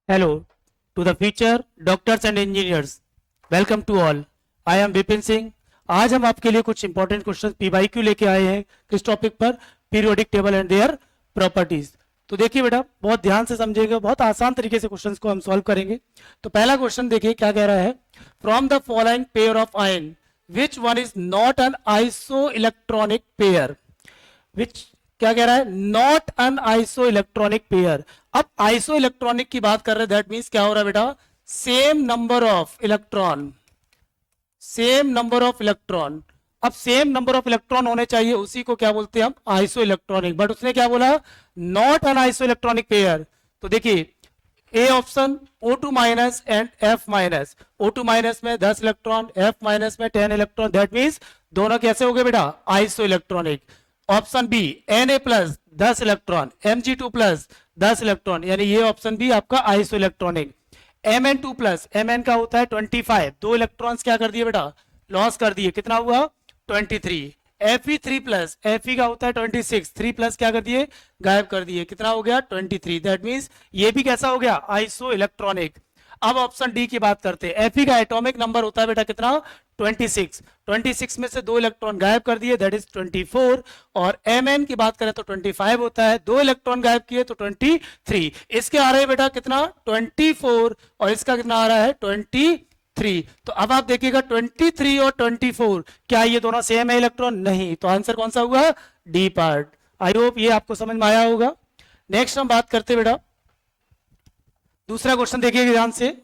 Hello to the future doctors and engineers. Welcome to all. I am Vipin Singh. आज हम आपके लिए कुछ इंपॉर्टेंट क्वेश्चन पीवाईक्यू लेके आए हैं किस टॉपिक पर, periodic table and their properties. तो देखिए बेटा, बहुत ध्यान से समझिएगा, बहुत आसान तरीके से क्वेश्चंस को हम सॉल्व करेंगे. तो पहला क्वेश्चन देखिए क्या कह रहा है. From the following pair of ion which one is not an isoelectronic pair. Which क्या कह रहा है, not an isoelectronic pair. अब आइसो इलेक्ट्रॉनिक की बात कर रहे हैं, दैट मींस क्या हो रहा है बेटा, same number of electron, same number of electron. अब सेम नंबर ऑफ इलेक्ट्रॉन होने चाहिए, उसी को क्या बोलते हैं हम, आइसो इलेक्ट्रॉनिक. बट उसने क्या बोला, not an isoelectronic pair. तो देखिए A option O2 minus and F minus. O2 minus में 10 इलेक्ट्रॉन, F माइनस में 10 इलेक्ट्रॉन, दैट मींस दोनों कैसे हो गए बेटा, isoelectronic. Option B Na plus 10 electron, Mg2 plus 10 electron, यानी ये ऑप्शन बी आपका isoelectronic. Mn2 plus Mn का होता है 25, दो इलेक्ट्रॉन्स क्या कर दिए बेटा, लॉस कर दिए, कितना हुआ 23. Fe3 प्लस Fe का होता है 26, 3 प्लस क्या कर दिए, गायब कर दिए, कितना हो गया 23. दैट मींस ये भी कैसा हो गया, आइसो इलेक्ट्रॉनिक. अब ऑप्शन डी की बात करते हैं. Fe का एटॉमिक नंबर होता है बेटा कितना, 26. 26 में से दो इलेक्ट्रॉन गायब कर दिए, दैट इज 24. और Mn की बात करें तो 25 होता है, दो इलेक्ट्रॉन गायब किए तो 23. इसके आ रहे हैं बेटा कितना 24 और इसका कितना आ रहा है 23. तो अब आप देखिएगा 23 और 24, क्या ये दोनों सेम है इलेक्ट्रॉन, नहीं. तो आंसर कौन सा हुआ, डी पार्ट. आई होप ये आपको समझ में आया होगा. नेक्स्ट हम बात करते हैं बेटा, दूसरा क्वेश्चन देखिएगा ध्यान से.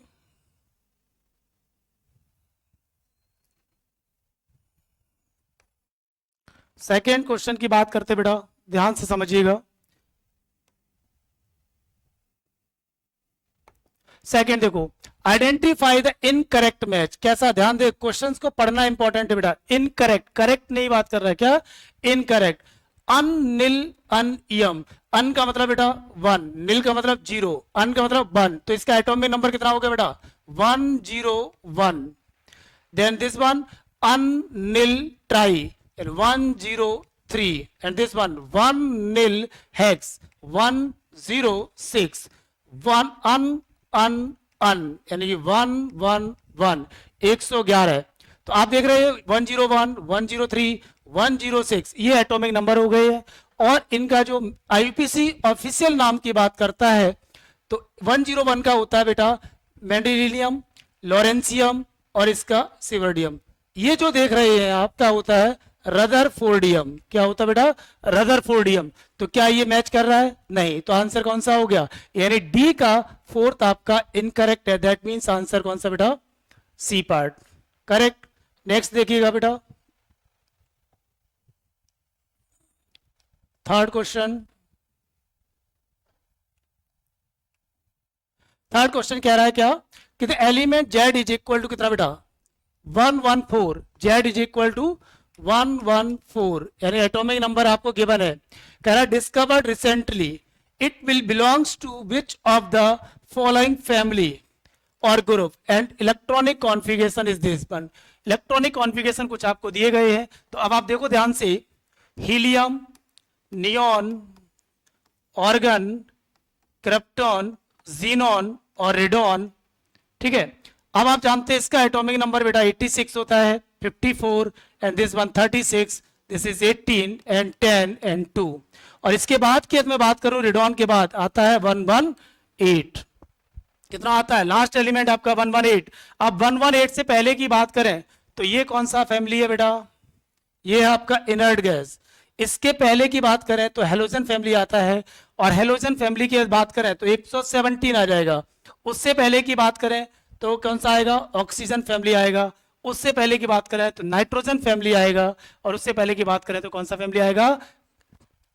सेकेंड क्वेश्चन की बात करते बेटा, ध्यान से समझिएगा. सेकेंड देखो, आइडेंटिफाई द इनकरेक्ट मैच. कैसा, ध्यान दे, क्वेश्चंस को पढ़ना इंपॉर्टेंट है बेटा. इनकरेक्ट, करेक्ट नहीं बात कर रहा है, क्या इनकरेक्ट. अन निल अन यम. अन का मतलब बेटा 1, निल का मतलब 0, अन का मतलब 1. तो इसका एटॉमिक नंबर कितना हो गया बेटा 101. Then this one un nil tri and 103, and this one 1 nil hex 106, 1 un यानी कि 111 111. तो आप देख रहे हैं 101 103 106 ये एटॉमिक नंबर हो गए हैं. और इनका जो आईयूपीसी ऑफिशियल नाम की बात करता है तो 101 का होता है बेटा मेंडेलियम, लॉरेंसियम और इसका सिवर्डियम. ये जो देख रहे हैं आप क्या होता है, रदरफोर्डियम. क्या होता है बेटा, रदरफोर्डियम. तो क्या ये मैच कर रहा है, नहीं. तो आंसर कौन सा हो गया, यानी डी का फोर्थ आपका इनकरेक्ट है. दैट मींस आंसर कौन सा बेटा, सी पार्ट करेक्ट. नेक्स्ट देखिएगा बेटा, थर्ड क्वेश्चन. थर्ड क्वेश्चन कह रहा है क्या कि the element Z is equal to कितना बेटा 114. जेड इज इक्वल टू 114, यानी एटॉमिक नंबर आपको गिवन है. कह रहा है discovered recently, it will belongs to which of the following family और group and electronic configuration is this one. Electronic configuration कुछ आपको दिए गए हैं, तो अब आप देखो ध्यान से, helium, neon, organ, krypton, xenon और रेडॉन. ठीक है. अब आप जानते हैं इसका एटॉमिक नंबर बेटा 86 होता है, 54 and this one 36, this is 18 and 10 and 2. और इसके बाद की मैं बात करूं, रेडॉन के बाद आता है 118. कितना आता है, लास्ट एलिमेंट आपका 118. अब 118 से पहले की बात करें तो ये कौन सा फैमिली है बेटा, ये है आपका इनर्ट गैस. इसके पहले की बात करें तो हेलोजन फैमिली आता है, और हेलोजन फैमिली की बात करें तो 117 आ जाएगा. उससे पहले की बात करें तो कौन सा आएगा, ऑक्सीजन फैमिली आएगा. उससे पहले की बात करें तो नाइट्रोजन फैमिली आएगा, और उससे पहले की बात करें तो कौन सा फैमिली आएगा,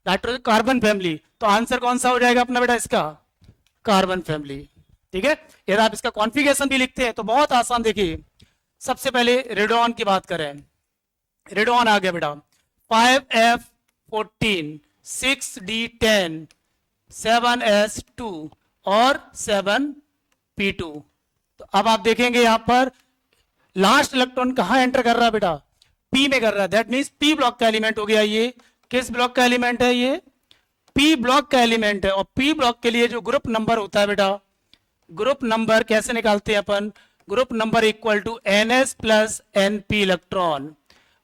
नाइट्रोजन कार्बन फैमिली. तो आंसर कौन सा हो जाएगा अपना बेटा, इसका कार्बन फैमिली. ठीक है. यदि आप इसका कॉन्फ़िगरेशन भी लिखते हैं तो बहुत आसान. देखिए सबसे पहले रेडॉन की बात करें, रेडॉन आ गया बेटा 5F14 6D10 7S2 और 7P2. तो अब आप देखेंगे यहां पर लास्ट इलेक्ट्रॉन कहां एंटर कर रहा है बेटा, पी में कर रहा है. दैट मींस पी ब्लॉक का एलिमेंट हो गया. ये किस ब्लॉक का एलिमेंट है, ये पी ब्लॉक का एलिमेंट है. और पी ब्लॉक के लिए जो ग्रुप नंबर होता है बेटा ग्रुप नंबर कैसे निकालते हैं अपन, group number equal to NS plus NP electron,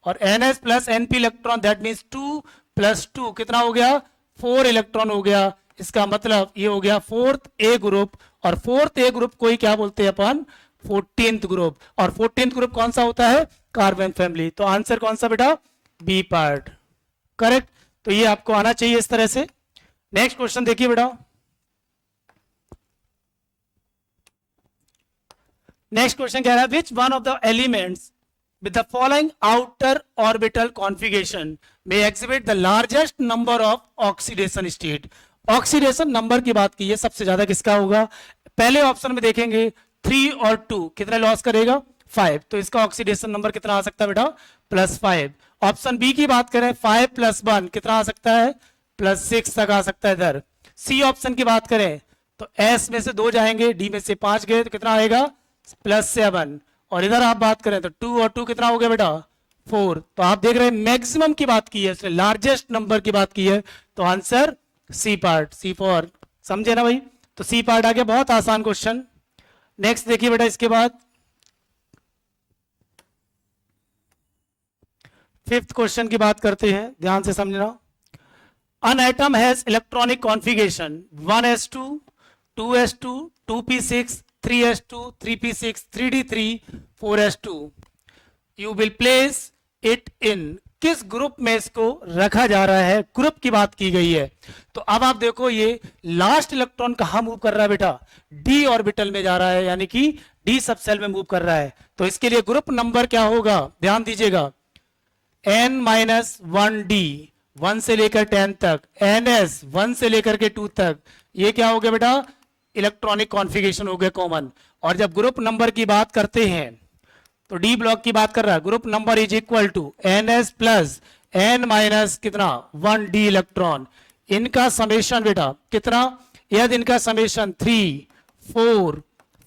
और NS plus NP electron that means 2 plus 2 कितना हो गया, 4 इलेक्ट्रॉन हो गया। इसका मतलब ये हो गया फोर्थ ए ग्रुप, और फोर्थ ए ग्रुप को ही क्या बोलते हैं अपन, 14th ग्रुप। और 14th ग्रुप कौन सा होता है, कार्बन फैमिली। तो आंसर कौन सा बेटा, बी पार्ट, करेक्ट। तो ये आपको आना चाहिए इस तरह से। नेक्स्ट क्वेश्चन देखिए बेटा, नेक्स्ट क्वेश्चन कह रहा है which one of the elements with the following outer orbital configuration may exhibit the largest number of oxidation state। Oxidation number की बात की है, सबसे ज्यादा किसका होगा। पहले ऑप्शन में देखेंगे 3 और 2 कितना लॉस करेगा, 5, तो इसका ऑक्सीडेशन नंबर कितना आ सकता है बेटा, +5। ऑप्शन बी की बात करें 5 + 1 कितना आ सकता है, +6 तक आ सकता है इधर। सी ऑप्शन की बात करें तो एस में से 2 जाएंगे, डी में से 5 गए तो कितना आएगा, +7। और इधर आप बात करें तो 2 और 2 कितना हो गया बेटा, 4। तो आप देख रहे हैं मैक्सिमम की बात की है, इसने लार्जेस्ट नंबर की बात की है, तो answer C part, C for, समझे ना भाई। तो सी पार्ट आ गया, बहुत आसान क्वेश्चन। नेक्स्ट देखिए बेटा, इसके बाद 5th क्वेश्चन की बात करते हैं, ध्यान से समझना। An atom has electronic configuration 1s2, 2s2, 2p6, 3s2, 3p6, 3d3, 4s2। You will place it in, किस ग्रुप में इसको रखा जा रहा है, ग्रुप की बात की गई है। तो अब आप देखो ये लास्ट इलेक्ट्रॉन कहां मूव कर रहा है बेटा, डी ऑर्बिटल में जा रहा है, यानी कि डी सबसेल में मूव कर रहा है। तो इसके लिए ग्रुप नंबर क्या होगा, ध्यान दीजिएगा, n-1d 1 से लेकर 10 तक, NS 1 से लेकर के 2 तक, ये क्या हो गया बेटा, इलेक्ट्रॉनिक कॉन्फ़िगरेशन हो गया कॉमन। और जब ग्रुप नंबर की बात करते हैं तो डी ब्लॉक की बात कर रहा है, group number is equal to NS plus N minus कितना 1d इलेक्ट्रॉन। इनका समेशन बेटा कितना, यदि इनका समेशन 3, 4,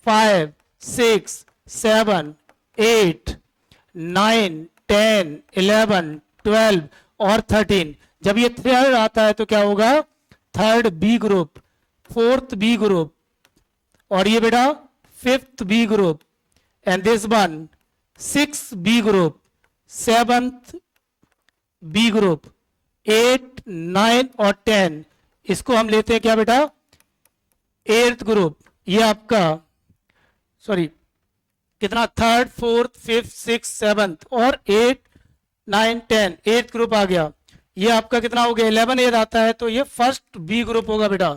5, 6, 7, 8, 9, 10, 11, 12 और 13, जब ये थर्ड आता है तो क्या होगा, third B group, fourth B group, और ये बेटा 5th B group, and this one 6th B group, 7th B group, 8, 9 और 10, इसको हम लेते हैं क्या बेटा, 8th ग्रुप। ये आपका सॉरी कितना, 3rd, 4th, 5th, 6th, 7th और 8, 9, 10, 8th ग्रुप आ गया। ये आपका कितना हो गया, 11 एयर आता है तो ये फर्स्ट बी ग्रुप होगा बेटा,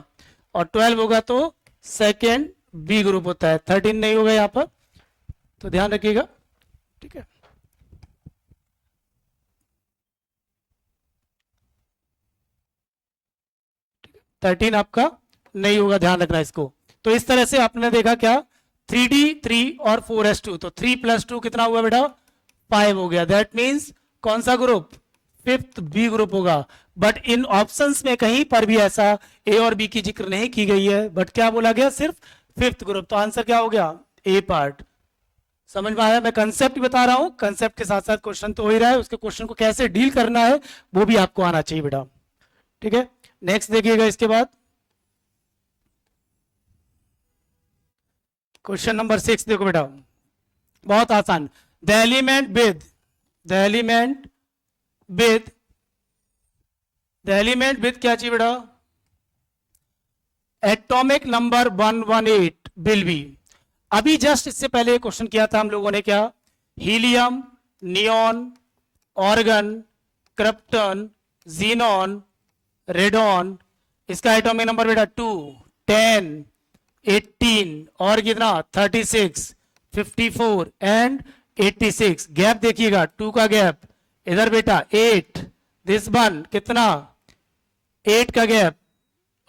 और 12 होगा तो सेकेंड बी ग्रुप होता है, 13 नहीं होगा यहां पर, तो ध्यान रखिएगा, ठीक है। थर्टीन आपका नहीं होगा, ध्यान रखना इसको। तो इस तरह से आपने देखा क्या, 3d3 और 4s2, तो 3 + 2 कितना हुआ बेटा, 5 हो गया। दैट मीन्स कौन सा ग्रुप, 5th बी ग्रुप होगा। बट इन ऑप्शंस में कहीं पर भी ऐसा ए और बी की जिक्र नहीं की गई है, बट क्या बोला गया, सिर्फ 5th ग्रुप। तो आंसर क्या हो गया, ए पार्ट। समझ में आया, मैं कंसेप्ट बता रहा हूं, कंसेप्ट के साथ साथ क्वेश्चन तो हो ही रहा है, उसके क्वेश्चन को कैसे डील करना है वो भी आपको आना चाहिए बेटा, ठीक है। नेक्स्ट देखिएगा, इसके बाद क्वेश्चन नंबर 6 देखो बेटा, बहुत आसान। द एलिमेंट विद क्या चाहिए बेटा, एटॉमिक नंबर 118 विल बी। अभी जस्ट इससे पहले क्वेश्चन किया था हम लोगों ने, क्या, helium, neon, organ, krypton, xenon, radon, इसका एटॉमिक नंबर बेटा 2, 10, 18 और कितना 36, 54 एंड 86। गैप देखिएगा, 2 का गैप, इधर बेटा 8, दिस वन कितना 8 का गैप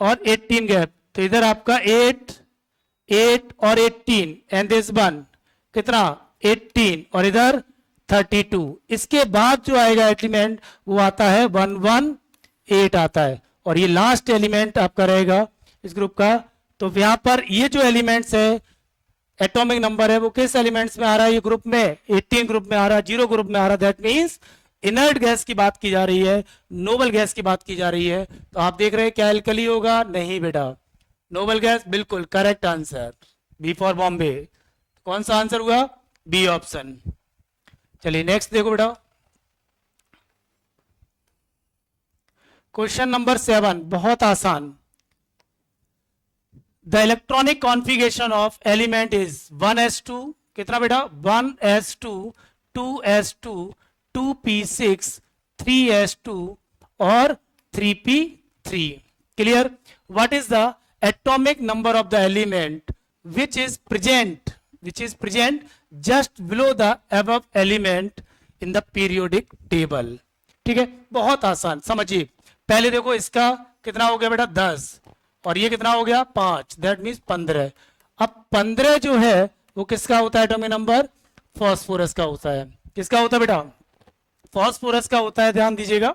और 18 गैप, तो इधर आपका 8, 8 और 18 एंड दिस वन कितना 18 और इधर 32। इसके बाद जो आएगा एलिमेंट वो आता है 118 आता है, और ये लास्ट एलिमेंट आपका रहेगा इस ग्रुप का। तो यहां पर ये जो एलिमेंट्स है, एटॉमिक नंबर है, वो किस एलिमेंट्स में आ रहा है, ये ग्रुप में 18 ग्रुप में आ रहा है, 0 ग्रुप में आ रहा है। दैट मींस इनर्ट गैस की बात की जा रही है, नोबल गैस की बात की जा रही है। तो आप देख रहे हैं क्या एल्कली होगा, नहीं बेटा, नोबल गैस, बिल्कुल correct answer, B for Bombay. कौन सा आंसर हुआ? B option. चलिए नेक्स्ट देखो बेटा, क्वेश्चन नंबर 7, बहुत आसान। The electronic configuration of element is 1s2, कितना बेटा? 1s2, 2s2, 2p6, 3s2 और 3p3। Clear? What is the atomic number of the element which is present just below the above element in the periodic table? ठीक है, बहुत आसान, समझिए। पहले देखो इसका कितना हो गया बेटा? 10, और ये कितना हो गया? 5, दैट मीन्स 15। अब 15 जो है वो किसका होता है एटॉमिक नंबर? फास्फोरस का होता है। किसका होता है बेटा? फास्फोरस का होता है, ध्यान दीजिएगा,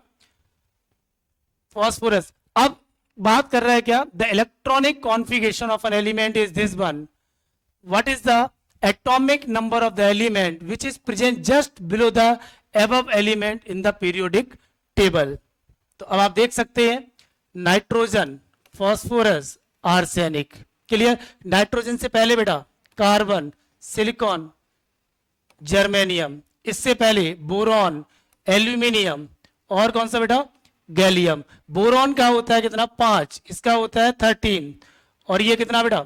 फास्फोरस। अब बात कर रहा है क्या? The electronic configuration of an element is this one. What is the atomic number of the element which is present just below the above element in the periodic table? तो अब आप देख सकते हैं, nitrogen, phosphorus, arsenic. Clear? Nitrogen से पहले बेटा carbon, silicon, germanium, इससे पहले बोरॉन, एल्यूमिनियम, और कौन सा बेटा? गैलियम। बोरॉन का होता है कितना? 5, इसका होता है 13, और ये कितना बेटा?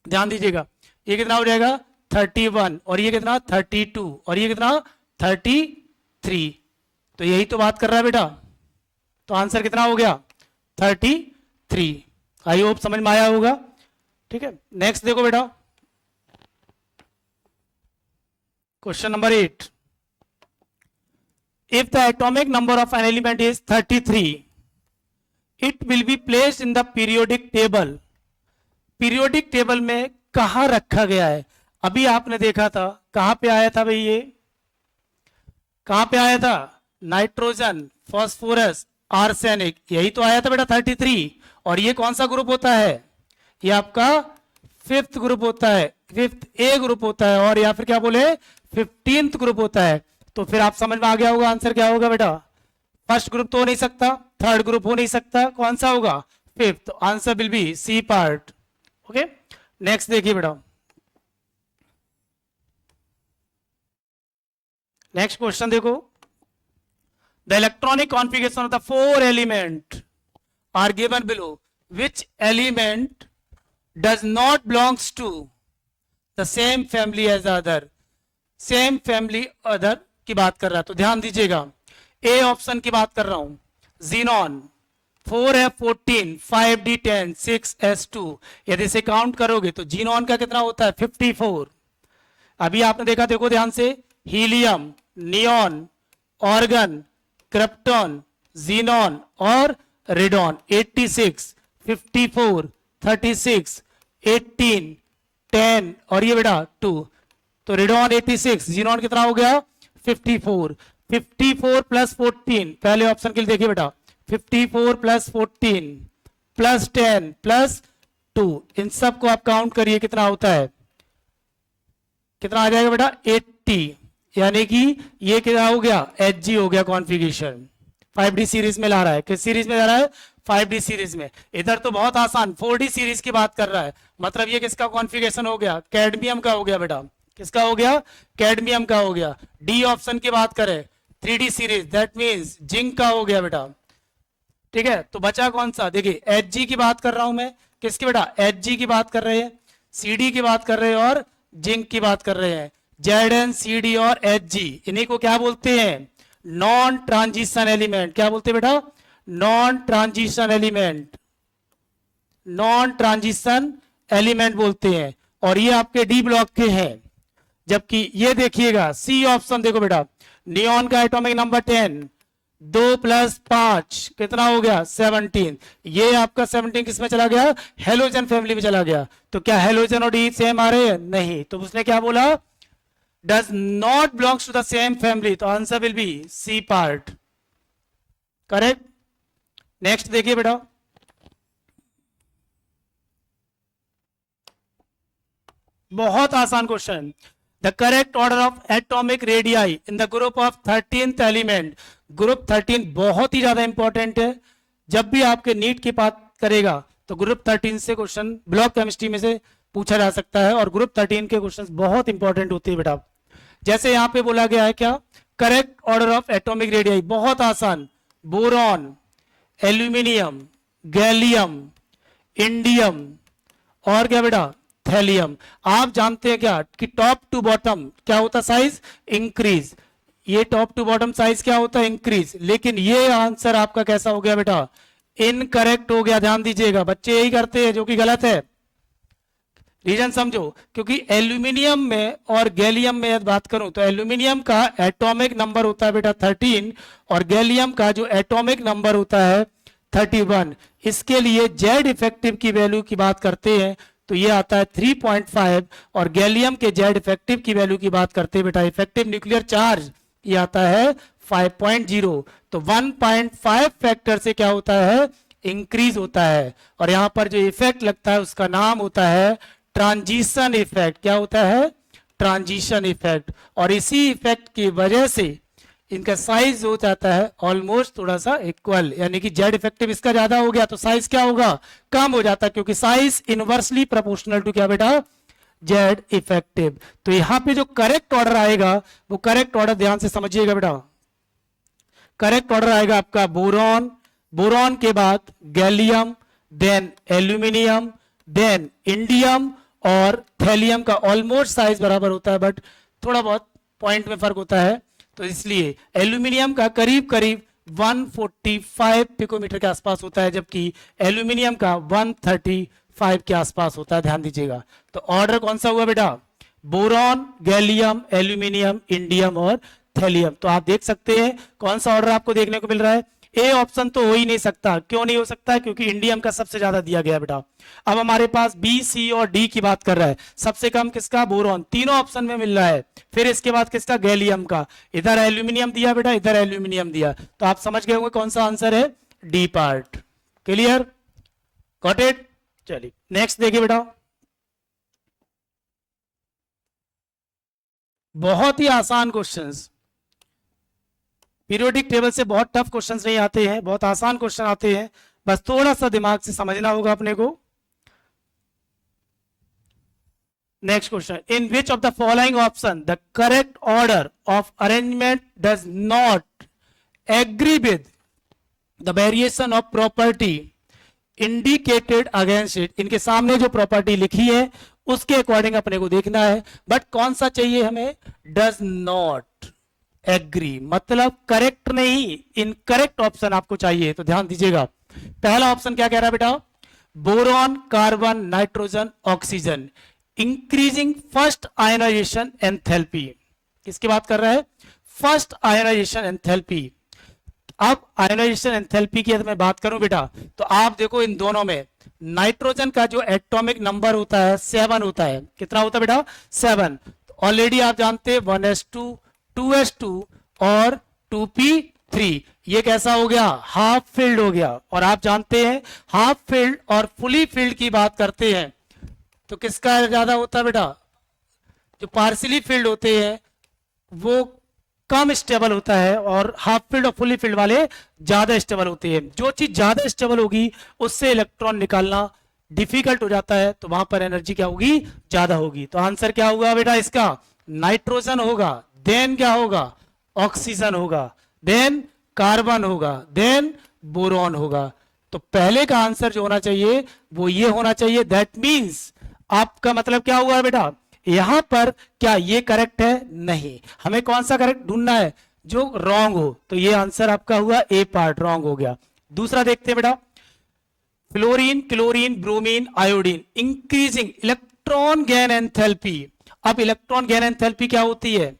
ध्यान दीजिएगा, ये कितना हो जाएगा? 31, और ये कितना? 32, और ये कितना? 33। तो यही तो बात कर रहा है बेटा। तो आंसर कितना हो गया? 33। आई होप समझ में आया होगा। ठीक है, नेक्स्ट देखो बेटा, question number 8। If the atomic number of an element is 33, it will be placed in the periodic table. Periodic table में कहां रखा गया है? अभी आपने देखा था, कहां पे आया था भाई? ये कहां पे आया था? नाइट्रोजन, फास्फोरस, आर्सेनिक, यही तो आया था बेटा 33। और ये कौन सा ग्रुप होता है? ये आपका 5th ग्रुप होता है, 5th A ग्रुप होता है, और या फिर क्या बोले 15th ग्रुप होता है। तो फिर आप समझ में आ गया होगा आंसर क्या होगा बेटा? फर्स्ट ग्रुप तो हो नहीं सकता, थर्ड ग्रुप हो नहीं सकता, कौन सा होगा? 5th। तो answer will be C part. Okay, next देखिए बेटा, नेक्स्ट क्वेश्चन देखो। The electronic configuration of the 4 element are given below, which element does not belongs to the same family as other? Same family other की बात कर रहा है, तो ध्यान दीजिएगा, ए ऑप्शन की बात कर रहा हूं। जीनॉन 4f14, 5d10, 6s2, यदि से काउंट करोगे तो जीनॉन का कितना होता है? 54। अभी आपने देखा, देखो ध्यान से, helium, neon, organ, krypton, xenon और रेडॉन। 86, 54, 36, 18, 10 और ये बेटा 2। तो रेडॉन 86, जीनॉन कितना हो गया? 54। 54 प्लस 14, पहले ऑप्शन के लिए देखिए बेटा, 54 प्लस 14 प्लस 10 प्लस 2, इन सब को आप काउंट करिए, कितना होता है? कितना आ जाएगा बेटा? 80। यानी कि ये कितना हो गया? Hg हो गया कॉन्फ़िगरेशन। 5d सीरीज में ला रहा है, किस सीरीज में ला रहा है? 5d सीरीज में। इधर तो बहुत आसान 4d सीरीज की बात कर रहा है, मतलब ये किसका कॉन्फ़िगरेशन हो गया? कैडमियम का हो गया बेटा। किसका हो गया? कैडमियम का हो गया। डी ऑप्शन की बात करें 3d series, that means zinc का हो गया बेटा। ठीक है, तो बचा कौन सा? देखिए Hg की बात कर रहा हूं मैं, किसकी बेटा? Hg की बात कर रहे हैं, Cd की बात कर रहे हैं और जिंक की बात कर रहे हैं। Zn, Cd और Hg, इन्हीं को क्या बोलते हैं? Non transition element. क्या बोलते हैं बेटा? Non transition element, non transition element बोलते हैं। और ये आपके डी ब्लॉक के हैं। जबकि ये देखिएगा सी ऑप्शन, देखो बेटा, नियॉन का एटॉमिक नंबर 10, 2 प्लस 5 कितना हो गया? 17। ये आपका 17 किस में चला गया? हेलोजन फैमिली में चला गया। तो क्या हेलोजन और डी सेम आ रहे हैं? नहीं। तो उसने क्या बोला? Does not belongs to the same family. तो answer will be C part, correct. Next देखिए बेटा, बहुत आसान question. The correct order of atomic radii in the group of 13th element. Group 13 बहुत ही ज्यादा इंपॉर्टेंट है। जब भी आपके नीट की बात करेगा तो ग्रुप 13 से क्वेश्चन, ब्लॉक केमिस्ट्री में से पूछा जा सकता है और ग्रुप 13 के क्वेश्चंस बहुत इंपॉर्टेंट होते हैं बेटा। जैसे यहाँ पे बोला गया है क्या, correct order of atomic radii, बहुत आसान, बोरॉन, एल्यूमिनियम, गैलियम, इंडियम और क्या बेटा, थैलियम। आप जानते हैं क्या कि टॉप टू बॉटम क्या होता है साइज, इंक्रीज। ये टॉप टू बॉटम साइज क्या होता है, इंक्रीज। लेकिन ये आंसर आपका कैसा हो गया बेटा, इनकरेक्ट हो गया। ध्यान दीजिएगा, बच्चे यही करते हैं जो कि गलत है। रीजन समझो, क्योंकि एल्यूमिनियम में और गैलियम में बात करूं तो एल्यूमिनियम का एटॉमिक नंबर होता है बेटा 13 और गैलियम का जो एटॉमिक नंबर होता है 31। इसके लिए जेड इफेक्टिव की वैल्यू की बात करते हैं तो ये आता है 3.5 और गैलियम के जेड इफेक्टिव की वैल्यू की बात करते हैं बेटा, इफेक्टिव न्यूक्लियर चार्ज ये आता है 5.0। तो 1.5 फैक्टर से क्या होता है, इंक्रीज होता है। और यहां पर जो इफेक्ट लगता है उसका नाम होता है ट्रांजिशन इफेक्ट। क्या होता है, ट्रांजिशन इफेक्ट। और इसी इफेक्ट की वजह से इनका साइज हो जाता है ऑलमोस्ट थोड़ा सा इक्वल, यानी कि जेड इफेक्टिव इसका ज्यादा हो गया तो साइज क्या होगा, कम हो जाता है, क्योंकि साइज इनवर्सली प्रोपोर्शनल टू क्या बेटा, जेड इफेक्टिव। तो यहां पे जो करेक्ट ऑर्डर आएगा वो करेक्ट ऑर्डर ध्यान से समझिएगा बेटा, करेक्ट ऑर्डर आएगा आपका बोरॉन, बोरॉन के बाद gallium, then aluminium, then indium और थैलियम का ऑलमोस्ट साइज बराबर होता है बट थोड़ा बहुत पॉइंट में फर्क होता है। तो इसलिए एल्यूमिनियम का करीब करीब 145 पिकोमीटर के आसपास होता है, जबकि एल्यूमिनियम का 135 के आसपास होता है। ध्यान दीजिएगा, तो ऑर्डर कौन सा हुआ बेटा, बोरॉन, गैलियम, एल्यूमिनियम, इंडियम और थैलियम। तो आप देख सकते हैं कौन सा ऑर्डर आपको देखने को मिल रहा है। ए ऑप्शन तो हो ही नहीं सकता। क्यों नहीं हो सकता, क्योंकि इंडियम का सबसे ज्यादा दिया गया बेटा। अब हमारे पास बी, सी और डी की बात कर रहा है, सबसे कम किसका, बोरॉन, तीनों ऑप्शन में मिल रहा है। फिर इसके बाद किसका, गैलियम का। इधर एल्यूमिनियम दिया बेटा, इधर एल्यूमिनियम दिया, तो आप समझ गए होंगे कौन सा आंसर है, D part. Clear, got it. चलिए नेक्स्ट देखिए बेटा, बहुत ही आसान क्वेश्चंस, पीरियोडिक टेबल से बहुत टफ क्वेश्चंस नहीं आते हैं, बहुत आसान क्वेश्चन आते हैं, बस थोड़ा सा दिमाग से समझना होगा अपने को। Next question, in which of the following option the correct order of arrangement does not agree with the variation of property indicated against it. इनके सामने जो प्रॉपर्टी लिखी है उसके अकॉर्डिंग अपने को देखना है, बट कौन सा चाहिए हमें, डज नॉट एग्री, मतलब करेक्ट नहीं, इनकरेक्ट ऑप्शन आपको चाहिए। तो ध्यान दीजिएगा, पहला ऑप्शन क्या कह रहा है बेटा, boron, carbon, nitrogen, oxygen, increasing first ionisation enthalpy. किसकी बात कर रहा है, फर्स्ट आयनाइजेशन एंथैल्पी। अब आयनाइजेशन एंथैल्पी की अगर मैं बात करूं बेटा, तो आप देखो इन दोनों में नाइट्रोजन का जो एटॉमिक नंबर होता है 7 होता है। कितना होता है बेटा, 7। ऑलरेडी आप जानते हैं 1s2, 2s2 और 2p3, ये कैसा हो गया, हाफ फिल्ड हो गया। और आप जानते हैं हाफ फिल्ड और फुली फिल्ड की बात करते हैं तो किसका ज्यादा होता है बेटा, जो पार्शियली फिल्ड होते हैं वो कम स्टेबल होता है और हाफ फील्ड और फुली फील्ड वाले ज्यादा स्टेबल होते हैं। जो चीज ज्यादा स्टेबल होगी उससे इलेक्ट्रॉन निकालना डिफिकल्ट हो जाता है, तो वहां पर एनर्जी क्या होगी, ज्यादा होगी। तो आंसर क्या होगा बेटा इसका, नाइट्रोजन होगा, देन क्या होगा, ऑक्सीजन होगा, देन कार्बन होगा, देन बोरॉन होगा। तो पहले का आंसर जो होना चाहिए वो ये होना चाहिए। दैट मीन्स आपका मतलब क्या हुआ बेटा, यहां पर क्या ये करेक्ट है, नहीं, हमें कौन सा करेक्ट ढूंढना है, जो रॉन्ग हो। तो ये आंसर आपका हुआ ए पार्ट, रॉन्ग हो गया। दूसरा देखते हैं बेटा, fluorine, chlorine, bromine, iodine, increasing electron gain enthalpy. अब इलेक्ट्रॉन गेन एंथैल्पी क्या होती है,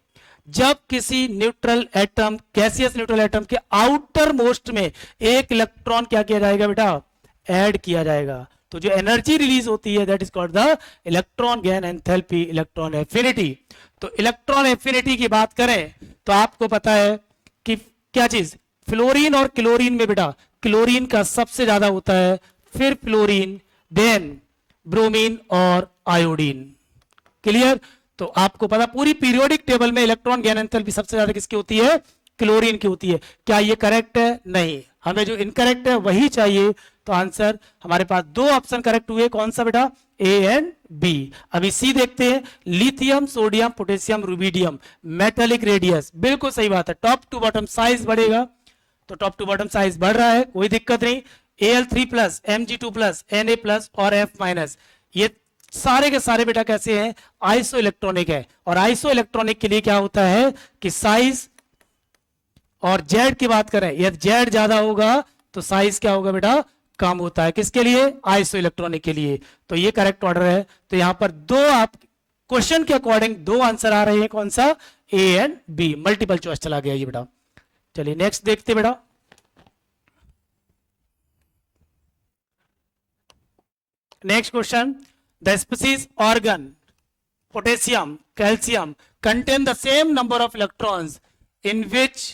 जब किसी neutral atom, gaseous neutral atom के आउटर मोस्ट में एक इलेक्ट्रॉन क्या किया जाएगा बेटा, ऐड किया जाएगा, तो जो एनर्जी रिलीज होती है that is called the electron gain enthalpy, electron affinity. तो इलेक्ट्रॉन एफिनिटी की बात करें तो आपको पता है कि क्या चीज, फ्लोरीन और क्लोरीन में बेटा क्लोरीन का सबसे ज्यादा होता है, फिर फ्लोरीन, देन ब्रोमीन और आयोडीन। क्लियर, तो आपको पता पूरी पीरियोडिक टेबल में इलेक्ट्रॉन गेन एंथैल्पी सबसे ज्यादा किसकी होती है, क्लोरीन की होती है। क्या ये करेक्ट है, नहीं, हमें जो इनकरेक्ट है वही चाहिए तो आंसर हमारे पास दो ऑप्शन करेक्ट हुए, कौन सा बेटा, ए एंड बी। अभी सी देखते हैं, lithium, sodium, potassium, rubidium, metallic radius, बिल्कुल सही बात है, टॉप टू बॉटम साइज बढ़ेगा, तो टॉप टू बॉटम साइज बढ़ रहा है, कोई दिक्कत नहीं। Al3 plus, Mg2 plus, Na plus और F माइनस, ये सारे के सारे बेटा कैसे हैं, आइसो इलेक्ट्रॉनिक है। और आइसो इलेक्ट्रॉनिक के लिए क्या होता है कि साइज, और जेड की बात करें, यदि जेड ज्यादा होगा तो साइज क्या होगा बेटा, कम होता है, किसके लिए, आइसो इलेक्ट्रॉनिक के लिए। तो ये करेक्ट ऑर्डर है। तो यहां पर दो, आप क्वेश्चन के अकॉर्डिंग दो आंसर आ रहे हैं, कौन सा, A and B, multiple choice चला गया ये बेटा। चलिए नेक्स्ट देखते बेटा। Next question, the species argon potassium, calcium contain the same number of electrons in which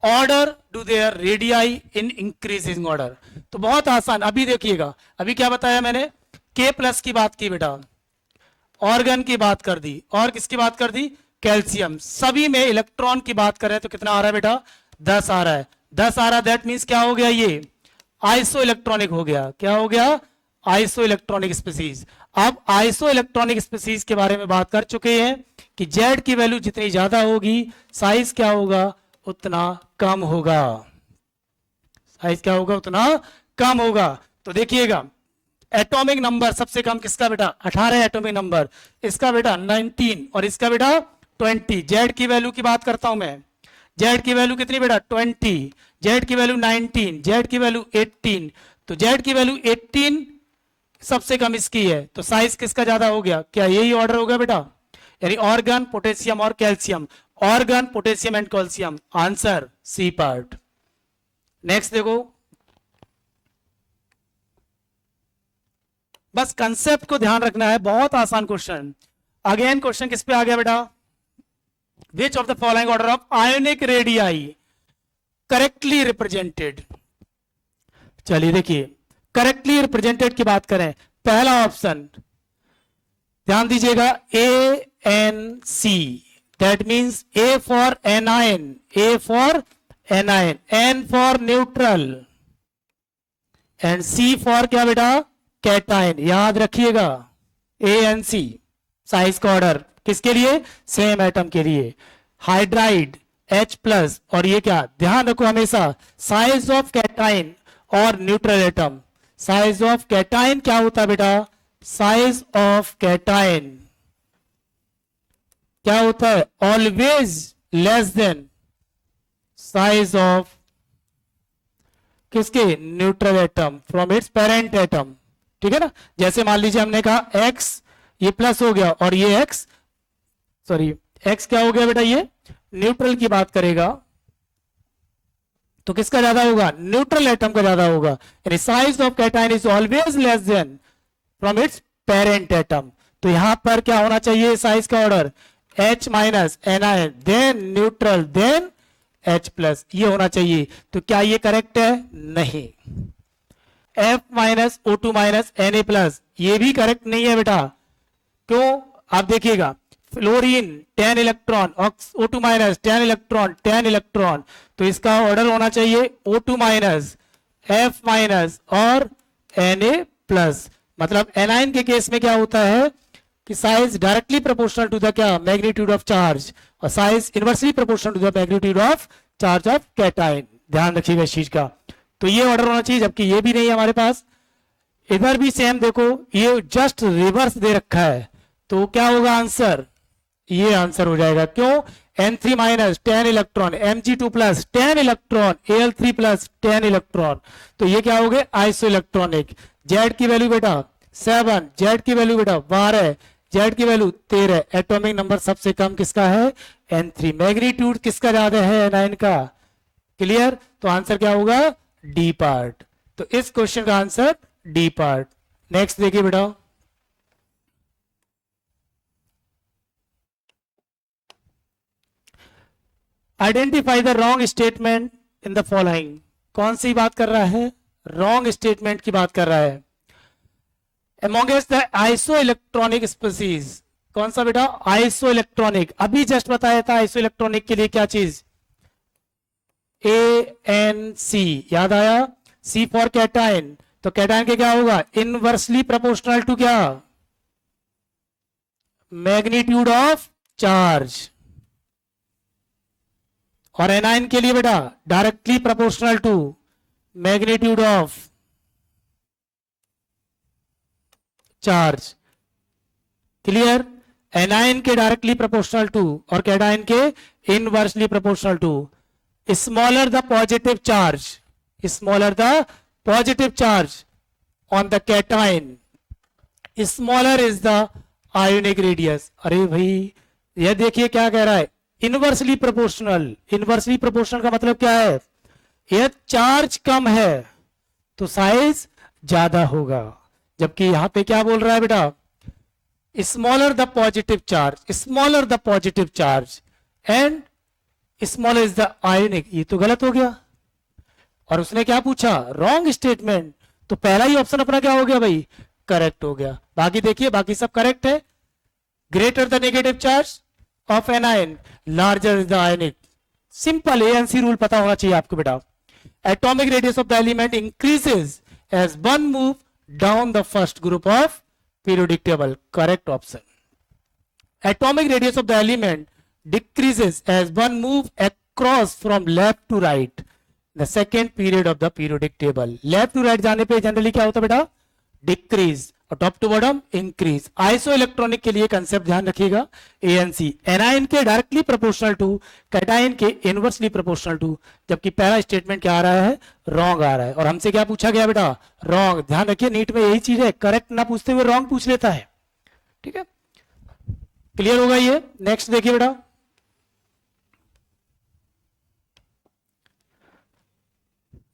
order do their radii in increasing order। तो बहुत आसान, अभी देखिएगा, अभी क्या बताया मैंने, K प्लस की बात की बेटा, ऑर्गन की बात कर दी, और किसकी बात कर दी, कैल्शियम, सभी में इलेक्ट्रॉन की बात करें तो कितना आ रहा है बेटा, 10 आ रहा है, 10 आ रहा है, दैट मीन्स क्या हो गया, ये आइसो इलेक्ट्रॉनिक हो गया, क्या हो गया, आइसो इलेक्ट्रॉनिक स्पीसीज। अब आइसो इलेक्ट्रॉनिक स्पीसीज के बारे में बात कर चुके हैं कि जेड की वैल्यू जितनी ज्यादा होगी साइज क्या होगा, उतना कम होगा, साइज क्या होगा, उतना कम होगा। तो देखिएगा, एटॉमिक नंबर सबसे कम किसका बेटा, 18 एटॉमिक नंबर, इसका बेटा 19 और इसका बेटा 20। जेड की वैल्यू की बात करता हूं मैं, जेड की वैल्यू कितनी बेटा, 20, जेड की वैल्यू 19, जेड की वैल्यू 18, तो जेड की वैल्यू 18 सबसे कम इसकी है, तो साइज किसका ज्यादा हो गया, क्या यही ऑर्डर होगा बेटा, यानी ऑर्गन, पोटेशियम और calcium, argon, potassium and calcium, answer C part. Next देखो, बस कंसेप्ट को ध्यान रखना है, बहुत आसान क्वेश्चन। अगेन क्वेश्चन किस पे आ गया बेटा, विच of the following order of ionic radii correctly represented. चलिए देखिए, करेक्टली रिप्रेजेंटेड की बात करें, पहला ऑप्शन ध्यान दीजिएगा, A N C, that means A for anion, A for anion, N for neutral and C for क्या बेटा, कैटाइन, याद रखिएगा, ए एन सी, साइज का ऑर्डर किसके लिए, सेम एटम के लिए, हाइड्राइड H प्लस, और ये क्या ध्यान रखो हमेशा, साइज ऑफ कैटाइन और neutral atom, size of cation क्या होता है बेटा, साइज ऑफ कैटाइन क्या होता है, always less than size of किसके, neutral atom from its parent atom, ठीक है ना। जैसे मान लीजिए हमने कहा x, ये प्लस हो गया, और ये x, सॉरी x क्या हो गया बेटा, ये न्यूट्रल की बात करेगा, तो किसका ज्यादा होगा, न्यूट्रल एटम का ज्यादा होगा, यानी size of cation is always less than from its parent atom. तो यहां पर क्या होना चाहिए, साइज का order, H minus anion, then neutral, then H plus, ये होना चाहिए। तो क्या ये करेक्ट है, नहीं, F minus O2 minus Na plus, ये भी करेक्ट नहीं है बेटा, क्यों, आप देखिएगा, fluorine 10 electron, O2 minus 10 electron, 10 electron, तो इसका ऑर्डर होना चाहिए O2 माइनस, F माइनस और Na प्लस। मतलब एनाइन के केस में क्या होता है कि size directly proportional to the क्या, मैग्नीट्यूड ऑफ चार्ज, और size inversely proportional to the magnitude of charge of cation, ध्यान रखिएगा इस चीज का। तो ये ऑर्डर होना चाहिए, जबकि ये भी नहीं है हमारे पास। इधर भी सेम देखो, ये जस्ट रिवर्स दे रखा है, तो क्या होगा आंसर, ये आंसर हो जाएगा, क्यों, N3 minus 10 electron, Mg2 plus 10 electron, Al3 plus 10 electron, तो ये क्या हो गए, आइसो इलेक्ट्रॉनिक। Z की वैल्यू बेटा 7, Z की वैल्यू बेटा 12, Z की वैल्यू 13, एटॉमिक नंबर सबसे कम किसका है, N3, मैग्नीट्यूड किसका ज्यादा है, 9 का, क्लियर। तो आंसर क्या होगा, डी पार्ट। तो इस क्वेश्चन का आंसर डी पार्ट। नेक्स्ट देखिए बेटा, identify the wrong statement in the following. कौन सी बात कर रहा है, रॉन्ग स्टेटमेंट की बात कर रहा है। Amongst the iso electronic species, कौन सा बेटा, आइसो इलेक्ट्रॉनिक, अभी जस्ट बताया था आइसो इलेक्ट्रॉनिक के लिए क्या चीज, A N C, याद आया, C फॉर कैटाइन, तो कैटायन के क्या होगा, इनवर्सली प्रोपोर्शनल टू क्या, मैग्नीट्यूड ऑफ चार्ज। और एनायन के लिए बेटा directly proportional to magnitude of charge. Clear, anion के डायरेक्टली प्रोपोर्शनल टू और कैटायन के inversely proportional to. Smaller the positive charge, smaller the positive charge on the cation, smaller is the ionic radius. अरे भाई यह देखिए क्या कह रहा है, इनवर्सली प्रोपोर्शनल। इनवर्सली प्रोपोर्शनल का मतलब क्या है, यह चार्ज कम है तो साइज ज्यादा होगा, जबकि यहां पे क्या बोल रहा है बेटा, smaller the positive charge, smaller the positive charge and smaller is the ionic. ये तो गलत हो गया। और उसने क्या पूछा, रॉन्ग स्टेटमेंट। तो पहला ही ऑप्शन अपना क्या हो गया भाई, करेक्ट हो गया। बाकी देखिए बाकी सब करेक्ट है। Greater the negative charge of an ion, larger is the ionic. Simple ANC rule पता होना चाहिए आपको बेटा। Atomic radius of the element increases as one move down the first group of periodic table, correct option. Atomic radius of the element decreases as one move across from left to right the second period of the periodic table. Left to right जाने पे generally क्या होता है बेटा, decrease, और top to bottom increase. Isoelectronic के लिए concept ध्यान रखिएगा, एएनसी, एनायन के डायरेक्टली प्रोपोर्शनल टू, कैटायन के इनवर्सली प्रोपोर्शनल टू। जबकि पहला स्टेटमेंट क्या आ रहा है, रॉन्ग आ रहा है। और हमसे क्या पूछा गया बेटा, रॉन्ग। ध्यान रखिए नीट में यही चीज है, करेक्ट ना पूछते हुए रॉन्ग पूछ लेता है। ठीक है, क्लियर होगा ये। नेक्स्ट देखिए बेटा,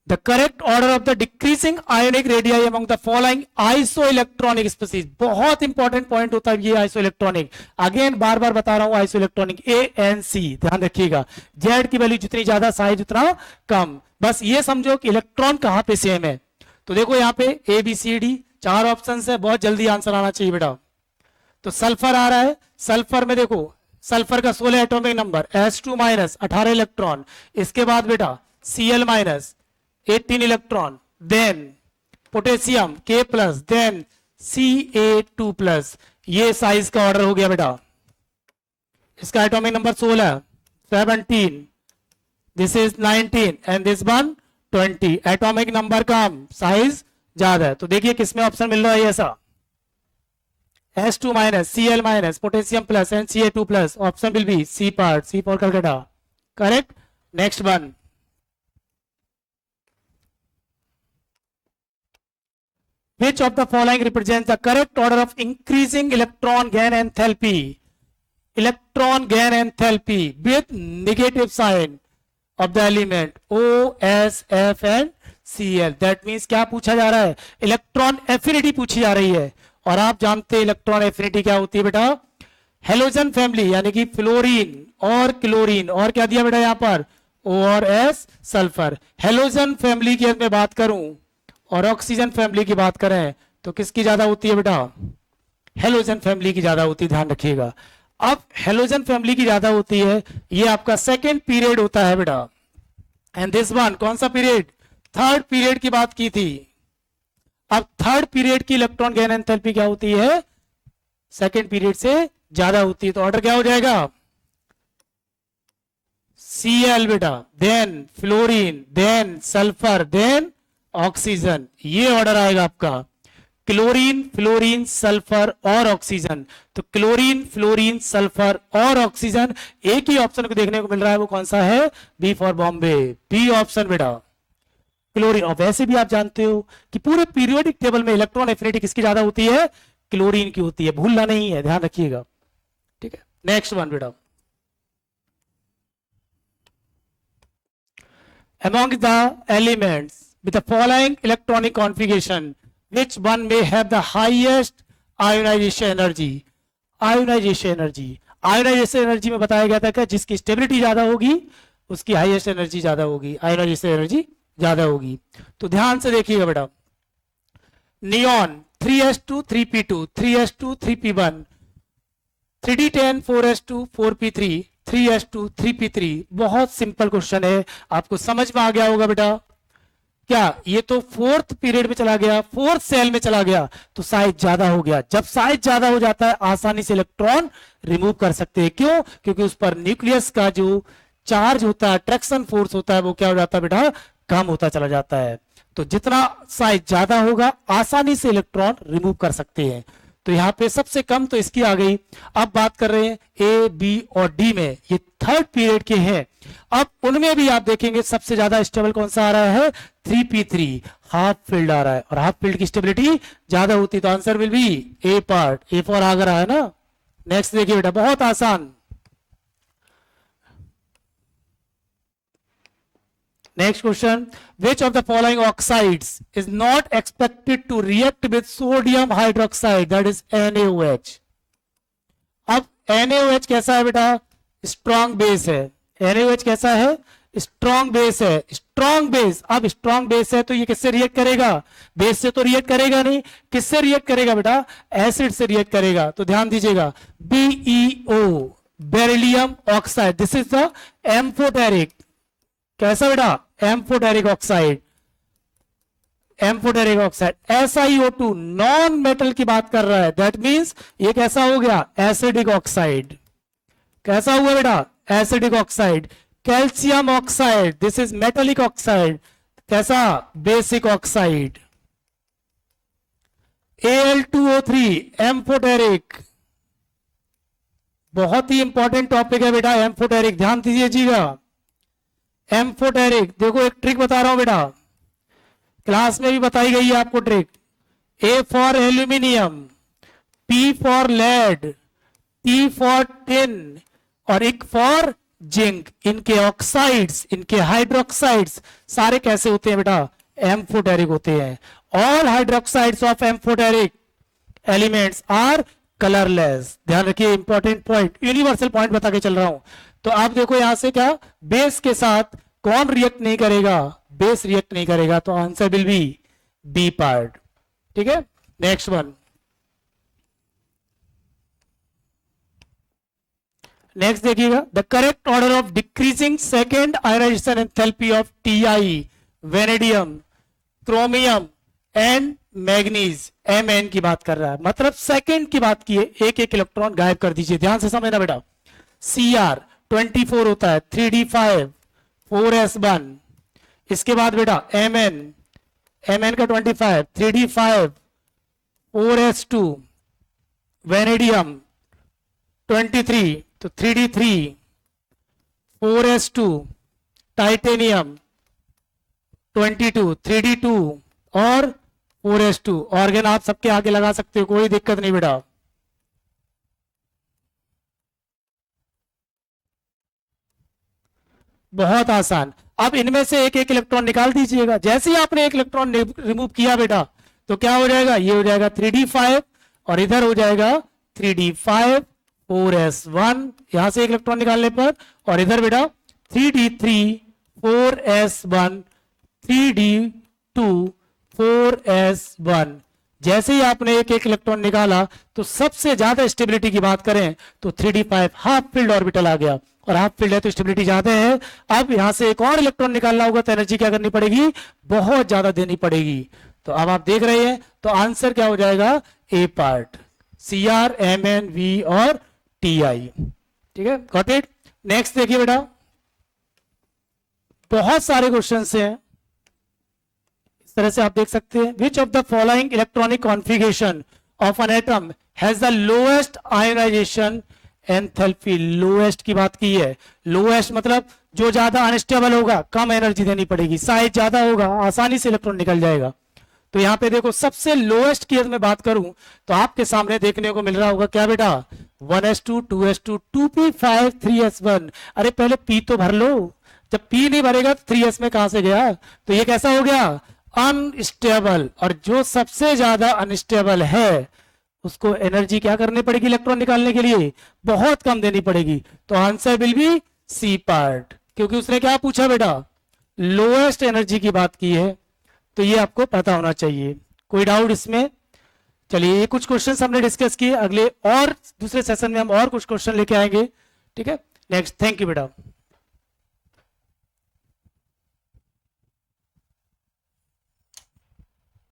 the correct order of the decreasing ionic radii among the following isoelectronic species। बहुत इंपॉर्टेंट पॉइंट होता है ये आइसोइलेक्ट्रॉनिक। अगेन बार बार बता रहा हूं आइसोइलेक्ट्रॉनिक, ए एन सी, ध्यान रखिएगा। जेड की वैल्यू जितनी ज्यादा साइज उतना कम। बस ये समझो कि इलेक्ट्रॉन कहां पे सेम है। तो देखो यहाँ पे A B C D 4 option है, बहुत जल्दी आंसर आना चाहिए बेटा। तो सल्फर आ रहा है, सल्फर में देखो सल्फर का 16 atomic number, H2 minus 18 electron. इसके बाद बेटा Cl minus 18 electron, then potassium K plus, then Ca2 plus. ये साइज का ऑर्डर हो गया बेटा। इसका atomic number 16, 17, this is 19 and this one 20। Atomic number कम, साइज ज्यादा है। तो देखिए किसमें ऑप्शन मिल रहा है ऐसा, H2 minus, Cl minus, potassium plus and Ca2 plus. Option will be C part, C for Calcutta, correct. Next one, which of the following represents the correct order of increasing electron gain enthalpy, electron gain enthalpy with negative sign of the element O, S, F and Cl। that means क्या पूछा जा रहा है, electron affinity पूछी जा रही है। और आप जानते हैं इलेक्ट्रॉन एफिनिटी क्या होती है बेटा, हेलोजन फैमिली यानी कि फ्लोरीन और क्लोरीन, और क्या दिया बेटा यहाँ पर O और S सल्फर। हेलोजन फैमिली की मैं बात करूं और ऑक्सीजन फैमिली की बात करें तो किसकी ज्यादा होती है बेटा, हेलोजन फैमिली की ज्यादा होती है, ध्यान रखिएगा। अब हेलोजन फैमिली की ज्यादा होती है, ये आपका सेकेंड पीरियड होता है बेटा। एंड दिस वन कौन सा पीरियड, थर्ड पीरियड की बात की थी। अब थर्ड पीरियड की इलेक्ट्रॉन गेन एंथैल्पी क्या होती है, सेकेंड पीरियड से ज्यादा होती है। तो ऑर्डर क्या हो जाएगा, Cl बेटा, then fluorine, then sulphur, then oxygen. ये ऑर्डर आएगा आपका, क्लोरीन, फ्लोरीन, सल्फर और ऑक्सीजन। तो क्लोरीन, फ्लोरीन, सल्फर और ऑक्सीजन, एक ही ऑप्शन को देखने को मिल रहा है, वो कौन सा है, B for Bombay, B option बेटा, क्लोरीन। और वैसे भी आप जानते हो कि पूरे पीरियोडिक टेबल में इलेक्ट्रॉन एफिनिटी किसकी ज्यादा होती है, क्लोरीन की होती है, भूलना नहीं है, ध्यान रखिएगा। ठीक है, नेक्स्ट वन बेटा, among the elements with the following electronic configuration which one may have the highest ionization energy। ionization energy, ionization energy में बताया गया था कि जिसकी स्टेबिलिटी ज्यादा होगी उसकी हाईएस्ट एनर्जी ज्यादा होगी, आयोनाइजेशन एनर्जी ज्यादा होगी। तो ध्यान से देखिएगा बेटा, neon 3s2 3p2 3s2 3p1 3d10 4s2 4p3 3s2 3p3। बहुत सिंपल क्वेश्चन है, आपको समझ में आ गया होगा बेटा। क्या ये तो फोर्थ पीरियड में चला गया, फोर्थ सेल में चला गया, तो साइज ज्यादा हो गया। जब साइज ज्यादा हो जाता है आसानी से इलेक्ट्रॉन रिमूव कर सकते हैं। क्यों? क्योंकि उस पर न्यूक्लियस का जो चार्ज होता है, अट्रैक्शन फोर्स होता है, वो क्या हो जाता है बेटा, कम होता चला जाता है। तो जितना साइज ज्यादा होगा आसानी से इलेक्ट्रॉन रिमूव कर सकते हैं। तो यहाँ पे सबसे कम तो इसकी आ गई। अब बात कर रहे हैं ए, बी और डी में, ये थर्ड पीरियड के हैं। अब उनमें भी आप देखेंगे सबसे ज्यादा स्टेबल कौन सा आ रहा है, 3p3 हाफ फील्ड आ रहा है, और हाफ फील्ड की स्टेबिलिटी ज्यादा होती है। तो answer will B A part, A for आ रहा है ना। नेक्स्ट देखिए बेटा, बहुत आसान। Next question, which of the following oxides is not expected to react with sodium hydroxide, that is NaOH? अब NaOH कैसा है बेटा, स्ट्रॉन्ग बेस है। NaOH कैसा है, स्ट्रॉन्ग बेस है, स्ट्रॉन्ग बेस। अब स्ट्रॉन्ग बेस है तो ये किससे रिएक्ट करेगा, बेस से तो रिएक्ट करेगा नहीं, किससे रिएक्ट करेगा बेटा, एसिड से रिएक्ट करेगा। तो ध्यान दीजिएगा, BeO, beryllium oxide, this is the amphoteric. कैसा बेटा, amphoteric oxide, amphoteric oxide. SiO2 non metal की बात कर रहा है, दैट मींस ये कैसा हो गया, एसिडिक ऑक्साइड। कैसा हुआ बेटा, acidic oxide. Calcium oxide, this is metallic oxide, कैसा, बेसिक ऑक्साइड। Al2O3 एम्फोटेरिक, बहुत ही इंपॉर्टेंट टॉपिक है बेटा एम्फोटेरिक, ध्यान दीजिएगा। एम्फोटेरिक, देखो एक ट्रिक बता रहा हूं बेटा, क्लास में भी बताई गई है आपको trick. A for aluminium, P for lead, T for tin और एक फॉर जिंक। इनके ऑक्साइड्स, इनके हाइड्रोक्साइड्स सारे कैसे होते हैं बेटा, एम्फोटेरिक होते हैं। All hydroxides of amphoteric elements are colourless. ध्यान रखिए, इंपॉर्टेंट पॉइंट, यूनिवर्सल पॉइंट बता के चल रहा हूं। तो आप देखो यहां से क्या, बेस के साथ कौन रिएक्ट नहीं करेगा, बेस रिएक्ट नहीं करेगा, तो answer will be B part. ठीक है, नेक्स्ट वन। नेक्स्ट देखिएगा, the correct order of decreasing second ionisation enthalpy of Ti, vanadium, chromium and manganese, Mn की बात कर रहा है, मतलब सेकेंड की बात की है, एक एक इलेक्ट्रॉन गायब कर दीजिए। ध्यान से समझना बेटा, Cr 24 होता है, 3d5 4s1। इसके बाद बेटा Mn का 25 3d5 4s2, वेनेडियम 23 तो 3d3 4s2, टाइटेनियम 22 3d2 और 4s2। ऑर्गन आप सबके आगे लगा सकते हो, कोई दिक्कत नहीं बेटा। बहुत आसान। अब इनमें से एक एक इलेक्ट्रॉन निकाल दीजिएगा। जैसे ही आपने एक इलेक्ट्रॉन रिमूव किया बेटा, तो क्या हो जाएगा, ये हो जाएगा 3d5 और इधर हो जाएगा 3d5 4s1, यहां से एक इलेक्ट्रॉन निकालने पर, और इधर बेटा 3d3 4s1 3d2 4s1। जैसे ही आपने एक एक इलेक्ट्रॉन निकाला तो सबसे ज्यादा स्टेबिलिटी की बात करें तो 3d5 हाफ फील्ड ऑर्बिटल आ गया, और हाफ फील्ड है तो स्टेबिलिटी ज्यादा है। अब यहां से एक और इलेक्ट्रॉन निकालना होगा तो एनर्जी क्या करनी पड़ेगी, बहुत ज्यादा देनी पड़ेगी। तो अब आप देख रहे हैं, तो आंसर क्या हो जाएगा, ए पार्ट, Cr Mn V और Ti। ठीक है, गॉट इट। नेक्स्ट देखिए बेटा, बहुत सारे क्वेश्चन हैं, इस तरह से आप देख सकते हैं। Which of the following electronic configuration of an atom has the lowest ionisation enthalpy. Lowest की बात की है, लोएस्ट मतलब जो ज्यादा अनस्टेबल होगा, कम एनर्जी देनी पड़ेगी, साइज ज्यादा होगा, आसानी से इलेक्ट्रॉन निकल जाएगा। तो यहां पे देखो, सबसे लोएस्ट की मैं बात करूं तो आपके सामने देखने को मिल रहा होगा क्या बेटा, 1s2 2s2 2p5 3s1। अरे पहले पी तो भर लो, जब पी नहीं भरेगा तो 3s में कहां से गया। तो ये कैसा हो गया, अनस्टेबल। और जो सबसे ज्यादा अनस्टेबल है उसको एनर्जी क्या करनी पड़ेगी, इलेक्ट्रॉन निकालने के लिए बहुत कम देनी पड़ेगी। तो answer will be C part, क्योंकि उसने क्या पूछा बेटा, लोएस्ट एनर्जी की बात की है। तो ये आपको पता होना चाहिए, कोई डाउट इसमें। चलिए, ये कुछ क्वेश्चंस हमने डिस्कस किए, अगले और दूसरे सेशन में हम और कुछ क्वेश्चन लेके आएंगे। ठीक है, नेक्स्ट, थैंक यू बेटा।